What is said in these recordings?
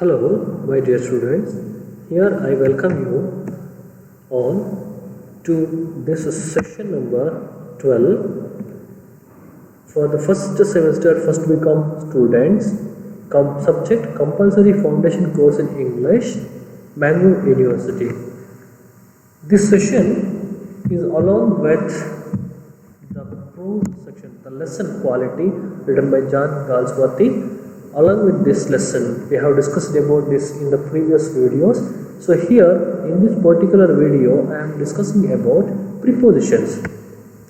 Hello, my dear students. Here I welcome you all to this session number 12 for the first semester, first become students. Subject compulsory foundation course in English, Mango University. This session is along with the prose section, the lesson quality written by John Galsworthy. Along with this lesson, we have discussed about this in the previous videos. So here in this particular video, I am discussing about prepositions.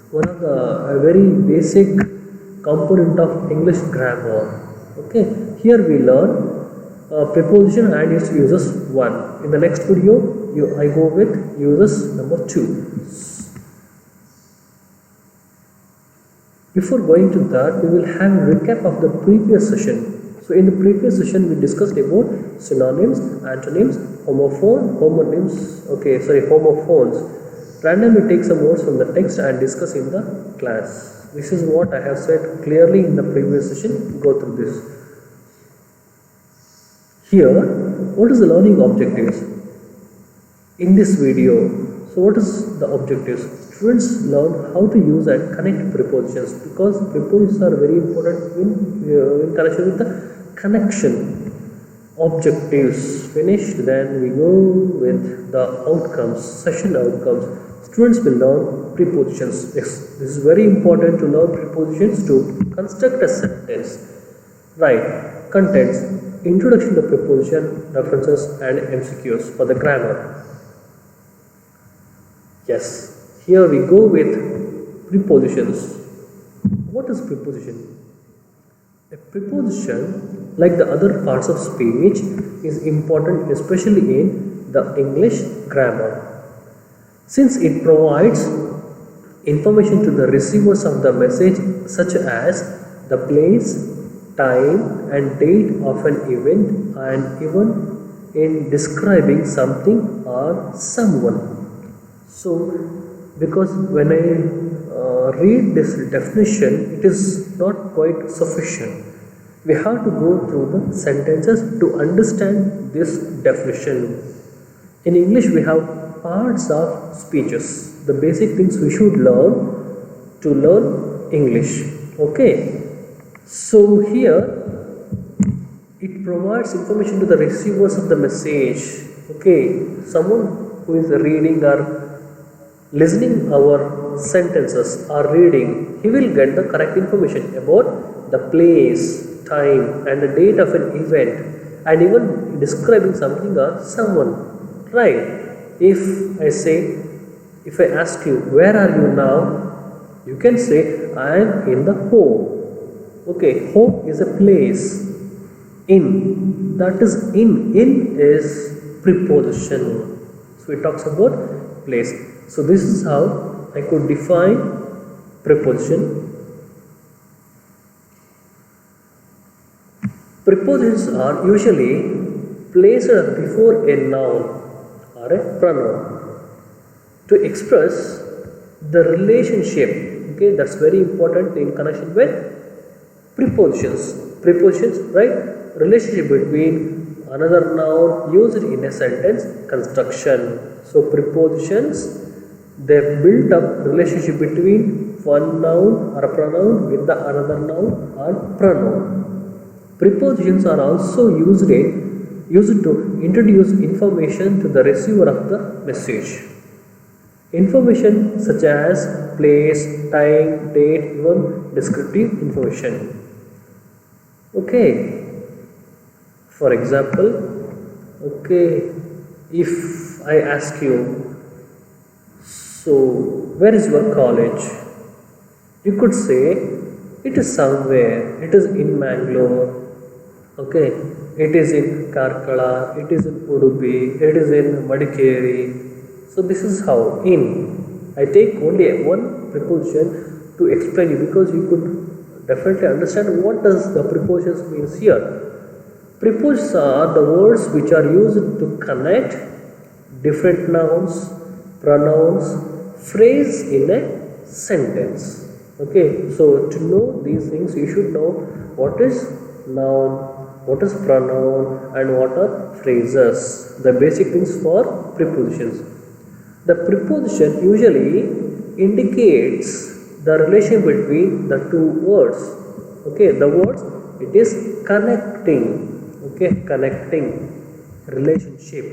One of the very basic component of English grammar. Okay, here we learn preposition and its uses 1. In the next video, I go with uses number 2. Before going to that, we will have a recap of the previous session. So in the previous session, we discussed about synonyms, antonyms, homophones. Randomly take some words from the text and discuss in the class. This is what I have said clearly in the previous session. Go through this. Here, what is the learning objectives? In this video, so what is the objectives? Students learn how to use and connect prepositions, because prepositions are very important in connection with the connection. Objectives finished, then we go with the outcomes, session outcomes. Students will learn prepositions. Yes, this is very important to learn prepositions to construct a sentence. Right. Contents, introduction to preposition, references and MCQs for the grammar. Yes, here we go with prepositions. What is preposition? A preposition, like the other parts of speech, is important especially in the English grammar, since it provides information to the receivers of the message, such as the place, time and date of an event, and even in describing something or someone. So, because when I read this definition, it is not quite sufficient. We have to go through the sentences to understand this definition. In English, we have parts of speeches, the basic things we should learn to learn English. Okay, so here it provides information to the receivers of the message. Okay, someone who is reading or listening our sentences or reading, he will get the correct information about the place, time and the date of an event, and even describing something or someone. Right. If I ask you, where are you now? You can say, I am in the home. Okay, home is a place. In, that is in is preposition. So it talks about place. So this is how I could define preposition. Prepositions are usually placed before a noun or a pronoun to express the relationship. Okay, that's very important in connection with prepositions. Prepositions, right? Relationship between another noun used in a sentence construction. So prepositions, they build up relationship between one noun or a pronoun with the another noun or pronoun. Prepositions are also used to introduce information to the receiver of the message. Information such as place, time, date, even descriptive information. Okay. For example, okay, if I ask you, so where is your college? You could say, it is somewhere, it is in Mangalore. Okay, it is in Karkala, it is in Udupi, it is in Madikeri. So this is how in. I take only one preposition to explain you, because you could definitely understand what does the prepositions means here. Prepositions are the words which are used to connect different nouns, pronouns, phrase in a sentence. Okay, so to know these things, you should know what is noun, what is pronoun, and what are phrases. The basic things for prepositions. The preposition usually indicates the relation between the two words. Okay, the words, it is connecting. Okay, connecting relationship.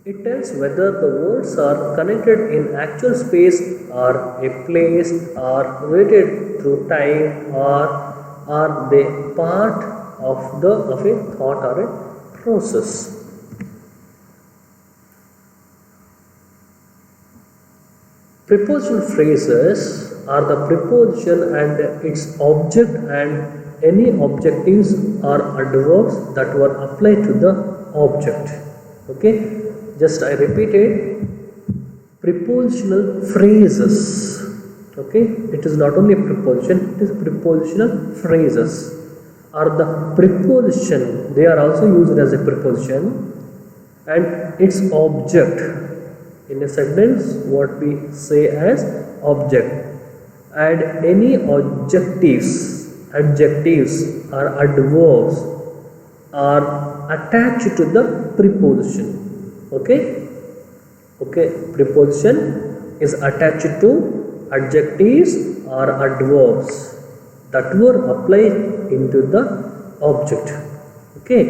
It tells whether the words are connected in actual space or a place, or related through time, or are they part of a thought or a process. Prepositional phrases are the preposition and its object and any objectives or adverbs that were applied to the object. Okay, just I repeated, prepositional phrases. Okay, it is not only a preposition, it is prepositional phrases are the preposition. They are also used as a preposition and its object. In a sentence, what we say as object, and any adjectives or adverbs are attached to the preposition. Okay, preposition is attached to adjectives or adverbs that were applied into the object. Okay,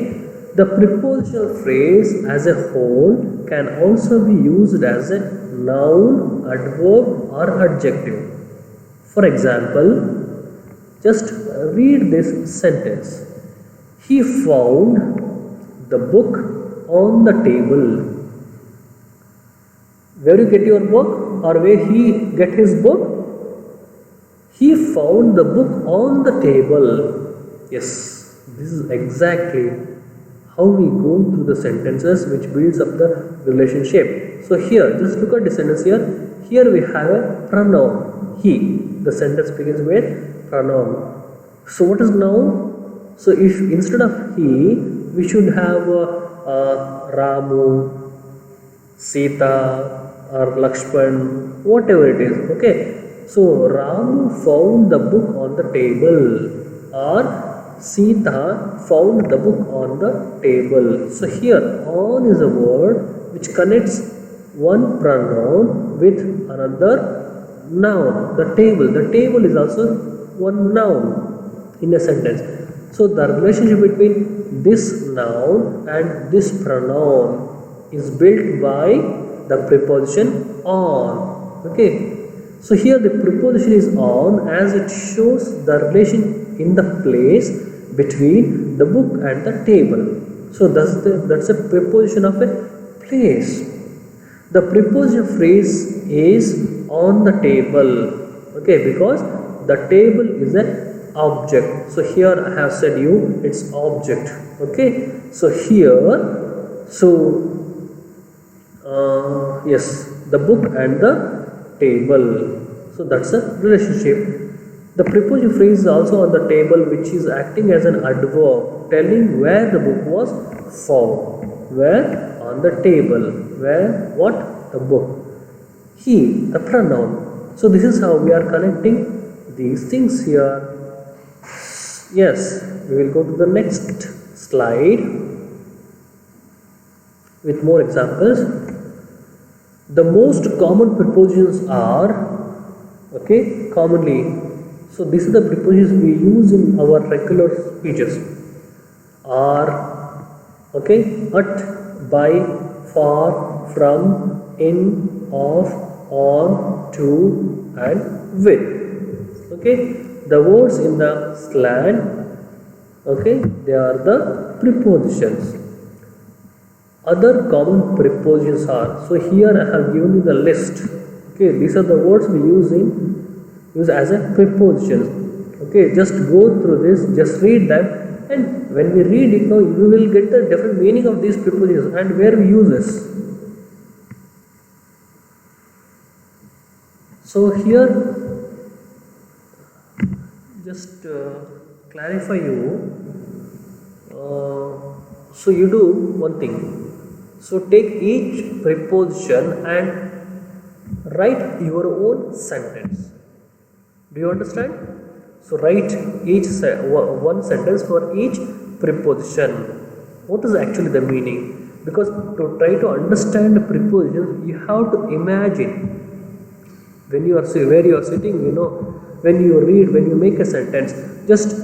the prepositional phrase as a whole can also be used as a noun, adverb, or adjective. For example, just read this sentence. He found the book on the table. Where you get your book, or where he get his book? He found the book on the table. Yes, this is exactly how we go through the sentences which builds up the relationship. So here, just look at the sentence here. Here we have a pronoun, he. The sentence begins with pronoun. So what is noun? So if instead of he, we should have Ramu, Sita, or Lakshman, whatever it is. Okay. So Ramu found the book on the table, or Sita found the book on the table. So here on is a word which connects one pronoun with another noun. The table is also one noun in a sentence. So the relationship between this noun and this pronoun is built by the preposition on. Okay. So here the preposition is on, as it shows the relation in the place between the book and the table. So that's a preposition of a place. The preposition phrase is on the table. Okay, because the table is an object. So here I have said you it's object. Okay, so here, yes, the book and the table. So that's a relationship. The preposition phrase is also on the table, which is acting as an adverb, telling where the book was found. Where? On the table. Where? What? The book. He, the pronoun. So this is how we are connecting these things here. Yes, we will go to the next slide with more examples. The most common prepositions are, okay, commonly. So these are the prepositions we use in our regular speeches. Are, okay, at, by, for, from, in, of, on, to, and with. Okay, the words in the slang, okay, they are the prepositions. Other common prepositions are, so here I have given you the list. Okay, these are the words we use as a preposition. Okay, just go through this, just read them, and when we read it, now we will get the different meaning of these prepositions and where we use this. So here, just clarify you. So you do one thing. So take each preposition and write your own sentence. Do you understand? So write each one sentence for each preposition? What is actually the meaning? Because to try to understand prepositions, you have to imagine when you are where you are sitting. When you read, when you make a sentence, just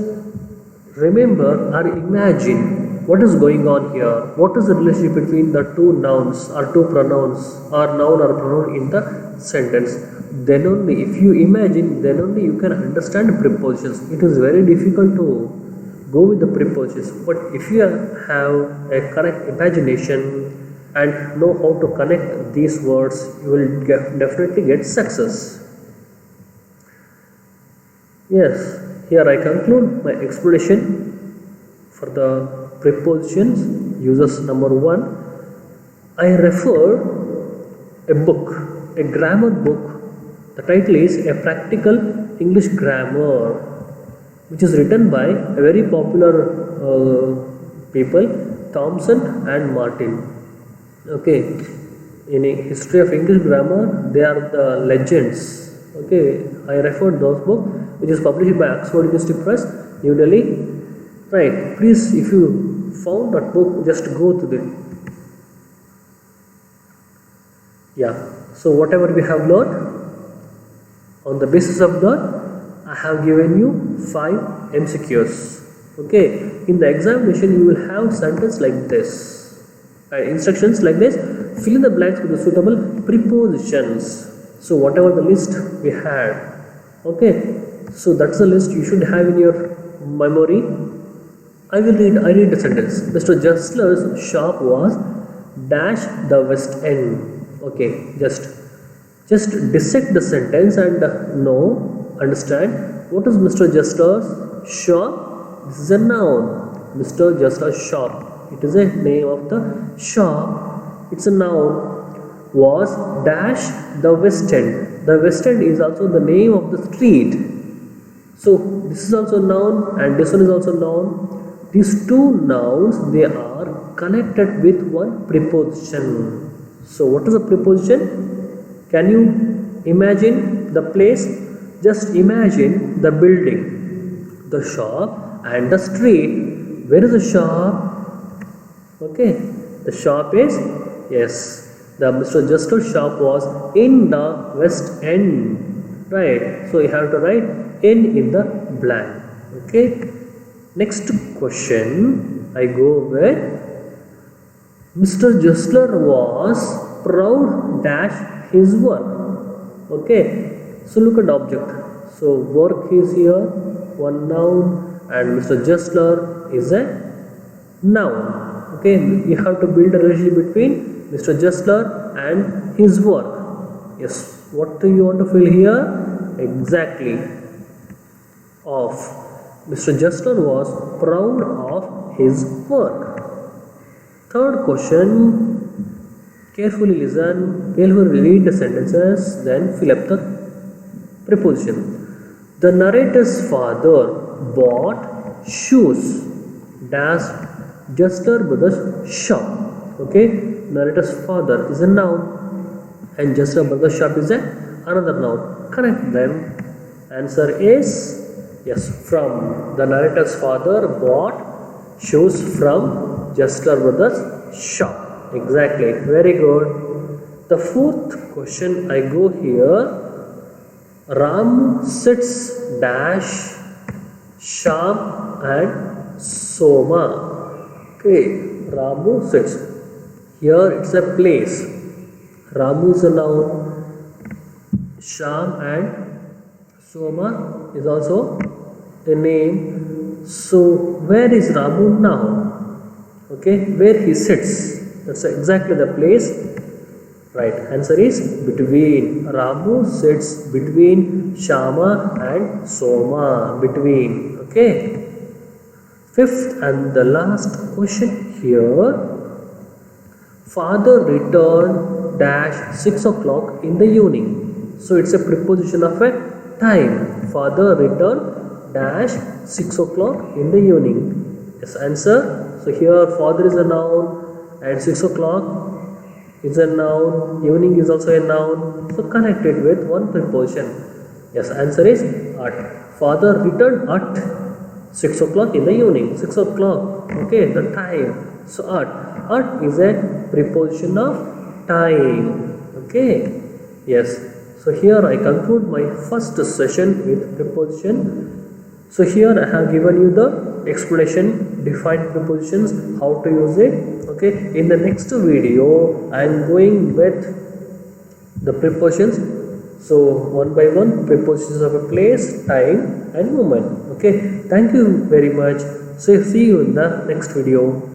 remember or imagine what is going on here. What is the relationship between the two nouns or two pronouns or noun or pronoun in the sentence? Then only, if you imagine, then only you can understand prepositions. It is very difficult to go with the prepositions, but if you have a correct imagination and know how to connect these words, you will definitely get success. Yes, here I conclude my explanation for the prepositions uses. Number one, I refer a book, a grammar book. The title is A Practical English Grammar, which is written by a very popular people, Thomson and Martin. Okay, in a history of English grammar, they are the legends. Okay, I referred those books, which is published by Oxford University Press, New Delhi. Right, please, if you found that book, just go to it. Yeah, so whatever we have learned, on the basis of that, I have given you 5 MCQs. Okay, in the examination you will have sentence like this, instructions like this. Fill in the blanks with the suitable prepositions. So whatever the list we had, okay, so that's the list you should have in your memory. I read the sentence. Mr. Justler's shop was dash the West End. Okay, just dissect the sentence and understand what is Mr. Justler's shop. This is a noun. Mr. Justler's shop. It is a name of the shop. It's a noun. Was dash the West End. The West End is also the name of the street. So this is also a noun and this one is also a noun. These two nouns, they are connected with one preposition. So what is a preposition? Can you imagine the place? Just imagine the building, the shop and the street. Where is the shop? Okay, the shop is, yes, the Mr. Justler's shop was in the West End. Right, so you have to write in the blank. Okay, next question I go with, Mr. Justler was proud dash his work. Okay, so look at the object. So work is here, one noun, and Mr. Justler is a noun. Okay, you have to build a relationship between Mr. Justler and his work. Yes, what do you want to fill here? Exactly. Of Mr. Justler was proud of his work. Third question. Carefully listen, carefully read the sentences, then fill up the preposition. The narrator's father bought shoes dash Justler Brothers shop. Okay, narrator's father is a noun and Justler Brothers shop is another noun. Connect them. Answer is, yes, from the narrator's father bought shoes from Justler Brothers shop. Exactly, very good. The fourth question I go here. Ram sits dash Sham and Soma. Okay, Ramu sits. Here it's a place. Ramu is a noun. Sham and Soma is also a name. So where is Ramu now? Okay, where he sits. That's exactly the place. Right, answer is between. Ramu sits between Shama and Soma. Between. Okay. Fifth and the last question here. Father returned dash 6 o'clock in the evening. So it's a preposition of a time. Father returned dash 6 o'clock in the evening. Yes, answer. So here father is a noun and 6 o'clock is a noun, evening is also a noun, so connect it with one preposition. Yes, answer is at. Father returned at 6 o'clock in the evening. 6 o'clock. Okay, the time. So art is a preposition of time. Okay, yes. So here I conclude my first session with preposition. So here I have given you the explanation, define prepositions, how to use it. Okay, in the next video I am going with the prepositions. So one by one, prepositions of a place, time and moment. Okay, thank you very much. So see you in the next video.